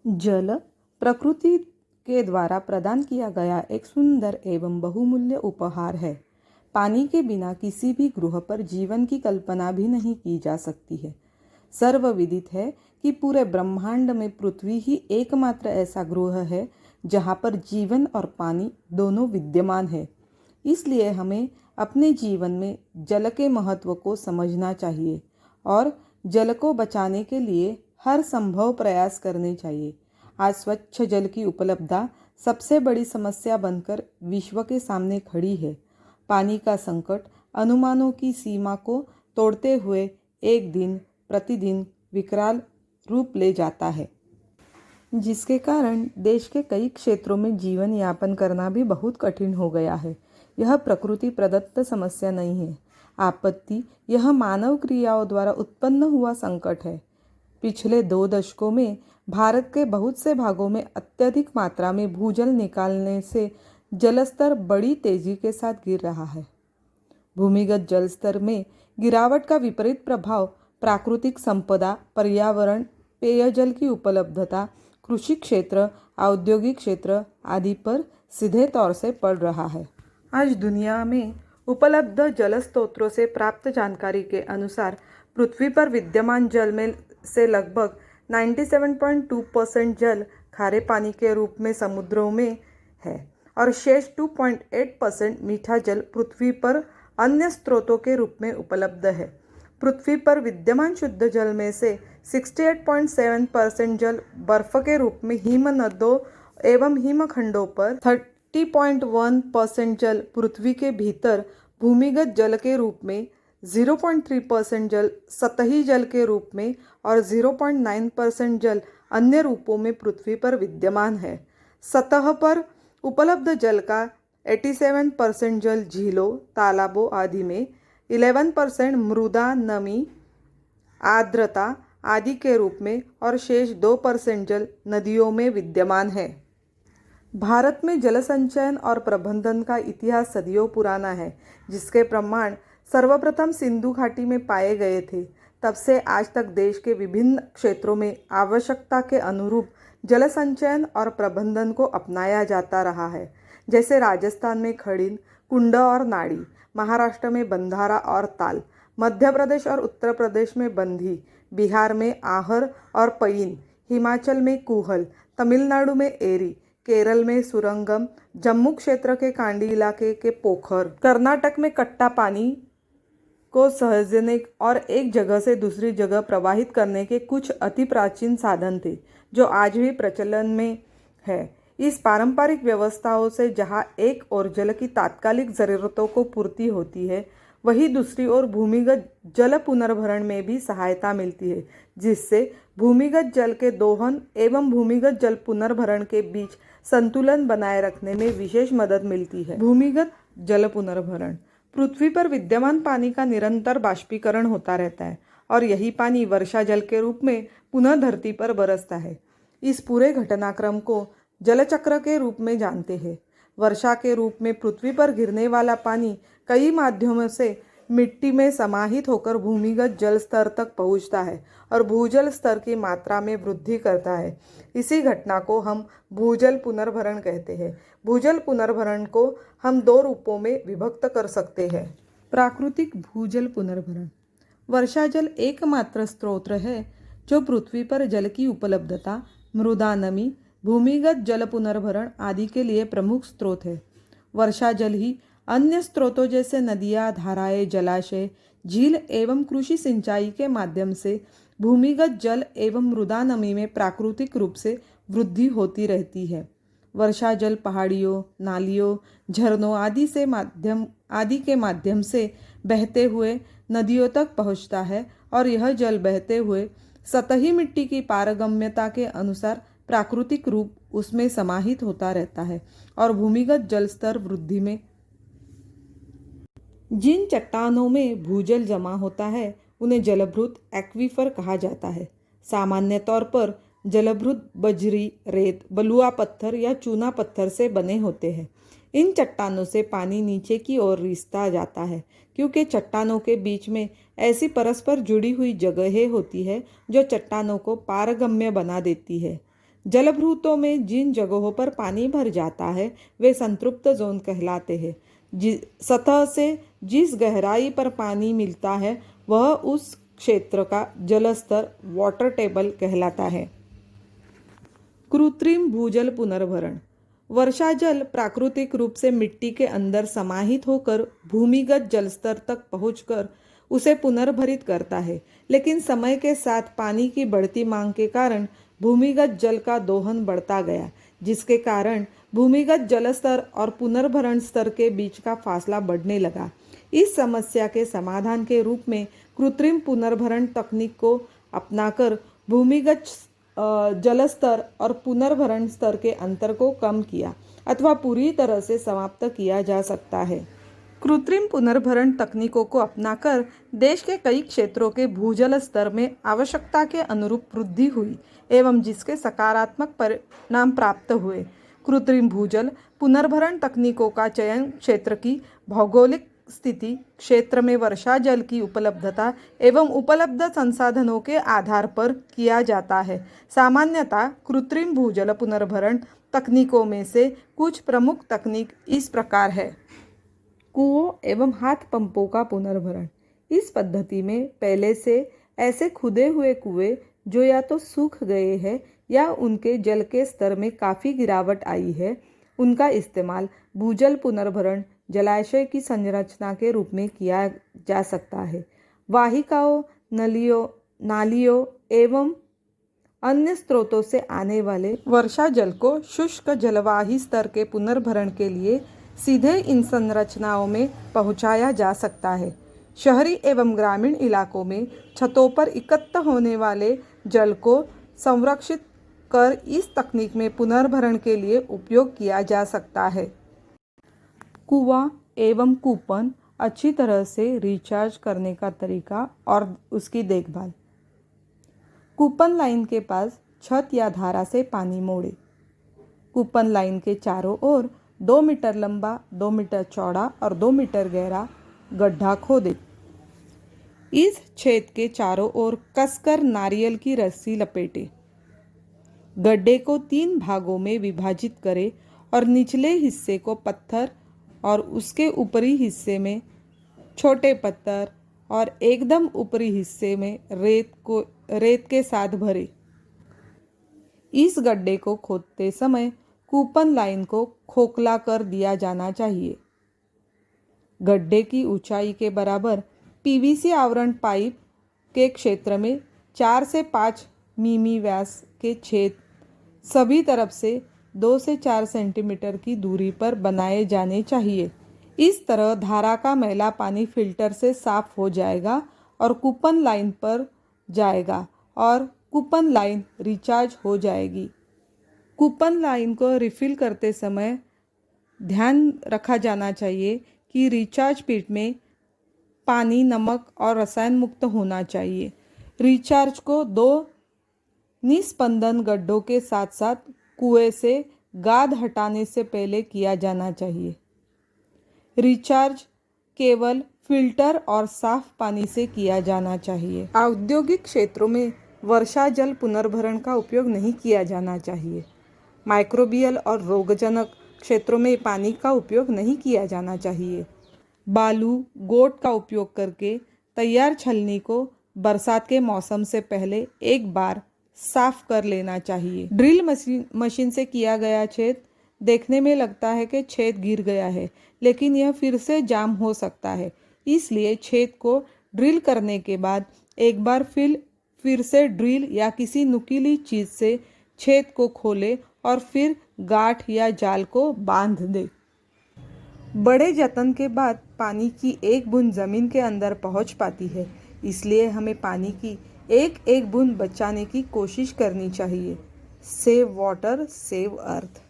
जल प्रकृति के द्वारा प्रदान किया गया एक सुंदर एवं बहुमूल्य उपहार है। पानी के बिना किसी भी ग्रह पर जीवन की कल्पना भी नहीं की जा सकती है। सर्वविदित है कि पूरे ब्रह्मांड में पृथ्वी ही एकमात्र ऐसा ग्रह है जहाँ पर जीवन और पानी दोनों विद्यमान है। इसलिए हमें अपने जीवन में जल के महत्व को समझना चाहिए और जल को बचाने के लिए हर संभव प्रयास करने चाहिए। आज स्वच्छ जल की उपलब्धता सबसे बड़ी समस्या बनकर विश्व के सामने खड़ी है। पानी का संकट अनुमानों की सीमा को तोड़ते हुए एक दिन प्रतिदिन विकराल रूप ले जाता है, जिसके कारण देश के कई क्षेत्रों में जीवन यापन करना भी बहुत कठिन हो गया है। यह प्रकृति प्रदत्त समस्या नहीं है, आपत्ति यह मानव क्रियाओं द्वारा उत्पन्न हुआ संकट है। पिछले 2 दशकों में भारत के बहुत से भागों में अत्यधिक मात्रा में भूजल निकालने से जलस्तर बड़ी तेजी के साथ गिर रहा है। भूमिगत जल स्तर में गिरावट का विपरीत प्रभाव प्राकृतिक संपदा, पर्यावरण, पेयजल की उपलब्धता, कृषि क्षेत्र, औद्योगिक क्षेत्र आदि पर सीधे तौर से पड़ रहा है। आज दुनिया में उपलब्ध जल स्रोतों से प्राप्त जानकारी के अनुसार पृथ्वी पर विद्यमान जल में से लगभग 97.2% जल खारे पानी के रूप में समुद्रों में है और शेष 2.8% मीठा जल पृथ्वी पर अन्य स्रोतों के रूप में उपलब्ध है। पृथ्वी पर विद्यमान शुद्ध जल में से 68.7% जल बर्फ के रूप में हिमनदों एवं हिमखंडों पर, 30.1% जल पृथ्वी के भीतर भूमिगत जल के रूप में, 0.3% जल सतही जल के रूप में और 0.9% जल अन्य रूपों में पृथ्वी पर विद्यमान है। सतह पर उपलब्ध जल का 87% जल झीलों, तालाबों आदि में, 11% मृदा नमी, आर्द्रता आदि के रूप में और शेष 2% जल नदियों में विद्यमान है। भारत में जल संचयन और प्रबंधन का इतिहास सदियों पुराना है, जिसके प्रमाण सर्वप्रथम सिंधु घाटी में पाए गए थे। तब से आज तक देश के विभिन्न क्षेत्रों में आवश्यकता के अनुरूप जल संचयन और प्रबंधन को अपनाया जाता रहा है। जैसे राजस्थान में खड़ीन, कुंड और नाड़ी, महाराष्ट्र में बंधारा और ताल, मध्य प्रदेश और उत्तर प्रदेश में बंधी, बिहार में आहर और पईन, हिमाचल में कूहल, तमिलनाडु में एरी, केरल में सुरंगम, जम्मू क्षेत्र के कांडी इलाके के पोखर, कर्नाटक में कट्टा पानी को सहेजने और एक जगह से दूसरी जगह प्रवाहित करने के कुछ अति प्राचीन साधन थे, जो आज भी प्रचलन में है। इस पारंपरिक व्यवस्थाओं से जहां एक ओर जल की तात्कालिक ज़रूरतों को पूर्ति होती है, वहीं दूसरी ओर भूमिगत जल पुनर्भरण में भी सहायता मिलती है, जिससे भूमिगत जल के दोहन एवं भूमिगत जल पुनर्भरण के बीच संतुलन बनाए रखने में विशेष मदद मिलती है। भूमिगत जल पुनर्भरण, पृथ्वी पर विद्यमान पानी का निरंतर बाष्पीकरण होता रहता है और यही पानी वर्षा जल के रूप में पुनः धरती पर बरसता है। इस पूरे घटनाक्रम को जलचक्र के रूप में जानते हैं। वर्षा के रूप में पृथ्वी पर गिरने वाला पानी कई माध्यमों से मिट्टी में समाहित होकर भूमिगत जल स्तर तक पहुंचता है और भूजल स्तर की मात्रा में वृद्धि करता है। इसी घटना को हम भूजल पुनर्भरण कहते हैं। भूजल पुनर्भरण को हम 2 रूपों में विभक्त कर सकते हैं। प्राकृतिक भूजल पुनर्भरण, वर्षा जल एकमात्र स्रोत है जो पृथ्वी पर जल की उपलब्धता, मृदा नमी, भूमिगत जल पुनर्भरण आदि के लिए प्रमुख स्रोत है। वर्षा जल ही अन्य स्रोतों जैसे नदियाँ, धाराएं, जलाशय, झील एवं कृषि सिंचाई के माध्यम से भूमिगत जल एवं मृदा नमी में प्राकृतिक रूप से वृद्धि होती रहती है। वर्षा जल पहाड़ियों, नालियों, झरनों आदि के माध्यम से बहते हुए नदियों तक पहुँचता है और यह जल बहते हुए सतही मिट्टी की पारगम्यता के अनुसार प्राकृतिक रूप उसमें समाहित होता रहता है और भूमिगत जल स्तर वृद्धि में जिन चट्टानों में भूजल जमा होता है उन्हें जलभृत एक्वीफर कहा जाता है। सामान्य तौर पर जलभृत बजरी, रेत, बलुआ पत्थर या चूना पत्थर से बने होते हैं। इन चट्टानों से पानी नीचे की ओर रिसता जाता है क्योंकि चट्टानों के बीच में ऐसी परस्पर जुड़ी हुई जगहें होती है जो चट्टानों को पारगम्य बना देती है। जलभृतों में जिन जगहों पर पानी भर जाता है वे संतृप्त जोन कहलाते हैं। सतह से जिस गहराई पर पानी मिलता है वह उस क्षेत्र का जलस्तर वाटर टेबल कहलाता है। कृत्रिम भूजल पुनर्भरण। वर्षा जल प्राकृतिक रूप से मिट्टी के अंदर समाहित होकर भूमिगत जलस्तर तक पहुंचकर उसे पुनर्भरित करता है, लेकिन समय के साथ पानी की बढ़ती मांग के कारण भूमिगत जल का दोहन बढ़ता गया, जिसके कारण भूमिगत जलस्तर और पुनर्भरण स्तर के बीच का फासला बढ़ने लगा। इस समस्या के समाधान के रूप में कृत्रिम पुनर्भरण तकनीक को अपनाकर भूमिगत जलस्तर और पुनर्भरण स्तर के अंतर को कम किया अथवा पूरी तरह से समाप्त किया जा सकता है। कृत्रिम पुनर्भरण तकनीकों को अपनाकर देश के कई क्षेत्रों के भूजल स्तर में आवश्यकता के अनुरूप वृद्धि हुई एवं जिसके सकारात्मक परिणाम प्राप्त हुए। कृत्रिम भूजल पुनर्भरण तकनीकों का चयन क्षेत्र की भौगोलिक स्थिति, क्षेत्र में वर्षा जल की उपलब्धता एवं उपलब्ध संसाधनों के आधार पर किया जाता है। सामान्यतः कृत्रिम भूजल पुनर्भरण तकनीकों में से कुछ प्रमुख तकनीक इस प्रकार है। कुओं एवं हाथ पंपों का पुनर्भरण। इस पद्धति में पहले से ऐसे खुदे हुए कुएं जो या तो सूख गए हैं या उनके जल के स्तर में काफ़ी गिरावट आई है, उनका इस्तेमाल भूजल पुनर्भरण जलाशय की संरचना के रूप में किया जा सकता है। वाहिकाओं, नालियों एवं अन्य स्रोतों से आने वाले वर्षा जल को शुष्क जलवाही स्तर के पुनर्भरण के लिए सीधे इन संरचनाओं में पहुंचाया जा सकता है। शहरी एवं ग्रामीण इलाकों में छतों पर एकत्र होने वाले जल को संरक्षित कर इस तकनीक में पुनर्भरण के लिए उपयोग किया जा सकता है। कुआं एवं कूपन अच्छी तरह से रिचार्ज करने का तरीका और उसकी देखभाल। कूपन लाइन के पास छत या धारा से पानी मोड़े। कूपन लाइन के चारों ओर 2 मीटर लंबा, 2 मीटर चौड़ा और 2 मीटर गहरा गड्ढा खोदे। इस छेद के चारों ओर कसकर नारियल की रस्सी लपेटे। गड्ढे को 3 भागों में विभाजित करें और निचले हिस्से को पत्थर और उसके ऊपरी हिस्से में छोटे पत्थर और एकदम ऊपरी हिस्से में रेत के साथ भरे। इस गड्ढे को खोदते समय कूपन लाइन को खोखला कर दिया जाना चाहिए। गड्ढे की ऊंचाई के बराबर पीवीसी आवरण पाइप के क्षेत्र में 4 से 5 मिमी व्यास के छेद सभी तरफ से 2 से 4 सेंटीमीटर की दूरी पर बनाए जाने चाहिए। इस तरह धारा का मैला पानी फिल्टर से साफ हो जाएगा और कूपन लाइन पर जाएगा और कूपन लाइन रिचार्ज हो जाएगी। कूपन लाइन को रिफिल करते समय ध्यान रखा जाना चाहिए कि रिचार्ज पिट में पानी, नमक और रसायन मुक्त होना चाहिए। रिचार्ज को 2 निस्पंदन गड्ढों के साथ साथ कुएं से गाद हटाने से पहले किया जाना चाहिए। रिचार्ज केवल फिल्टर और साफ पानी से किया जाना चाहिए। औद्योगिक क्षेत्रों में वर्षा जल पुनर्भरण का उपयोग नहीं किया जाना चाहिए। माइक्रोबियल और रोगजनक क्षेत्रों में पानी का उपयोग नहीं किया जाना चाहिए। बालू, गोट का उपयोग करके तैयार छलनी को बरसात के मौसम से पहले एक बार साफ कर लेना चाहिए। ड्रिल मशीन से किया गया छेद देखने में लगता है कि छेद गिर गया है, लेकिन यह फिर से जाम हो सकता है। इसलिए छेद को ड्रिल करने के बाद एक बार फिर से ड्रिल या किसी नुकीली चीज़ से छेद को खोले और फिर गांठ या जाल को बांध दे। बड़े जतन के बाद पानी की एक बूंद जमीन के अंदर पहुंच पाती है, इसलिए हमें पानी की एक एक बूंद बचाने की कोशिश करनी चाहिए। Save water, save earth.